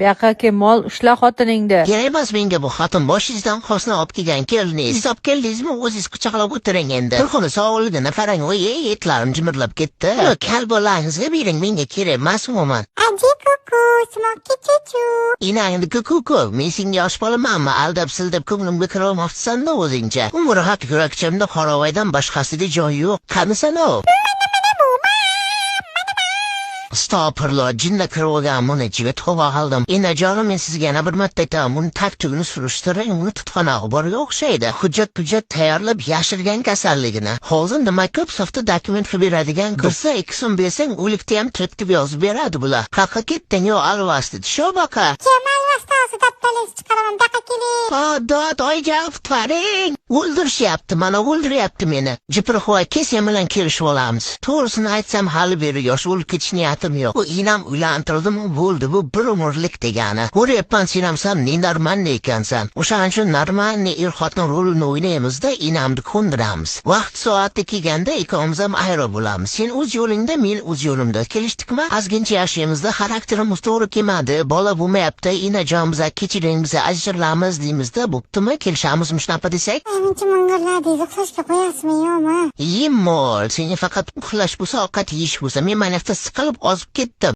Buyoqqa mol ushla xotiningni. Kerak emas menga bu xotin boshingizdan qosni olib kelgan keliniz. Siz olib keldingizmi, o'zingiz quchoqlab o'tiring endi. Turxuni sovug'ligini qarang, oy, etlarim jimirlab ketdi. Kal bolangizga bering, menga kerak emas umuman. Aji kuku, smoky chuchu. Inangni kuku, men senga yosh bolamanmi? Aldab-sildab ko'nglimga kirolmoqchisan-da o'zingcha. Umr haq yurakchimda qorovaydan boshqasiga joyi yo'q. Qanisan-o? Stopirlar, jinda kirib olgan buni ichiga tova qildim. Enajonim, men sizga yana bir marta aytaman, buni taktigini surishtiring, uni tutqanoq boriga o'xshaydi. Hujjat tayyorlab yashirgan kasalligini. Hozir nima ko'p softa dokument qilib beradigan kirsa, 2 so'm bersang, o'likda ham tiritib yozib beradi bular. Qaqa ketding yo alvasti, shu baqa. Kemal vastasi dattalingiz chiqaraman, daqa keling. Dod, oyjab faring. O'ldirishyapti, mana o'ldiryapti meni. Jiprihoy, sen bilan kelishib olamiz. To'g'risini aytsam, hali beri yosh o'lib ketish niyatim yo'q. Bu inam uylantirdimi bo'ldi, bu bir umrlik degani. Ko'ryapman, sen ham normal ekansan. O'shaning uchun normal er-xotin rolini o'ynaymiz-da, inamni ko'ndiramiz. Vaqt soati kelganda ikkovimiz ham ayro bo'lamiz. Sen o'z yo'lingda, men o'z yo'limda. Kelishdikmi? Ozgincha yashaymizda, xarakterimiz to'g'ri kelmadi, bola bo'lmayapti, inajonimizga kechiring, biz ajralamiz deymizda, bo'ptimi? Kelishamizmi shunaqa desak? Menimcha ming'irladingiz, uxlashga qo'yasizmi yo'qmi? Yemol, senga faqat uxlash bo'lsa, ovqat yeyish bo'lsa, men mana siqilib ozib ketdim.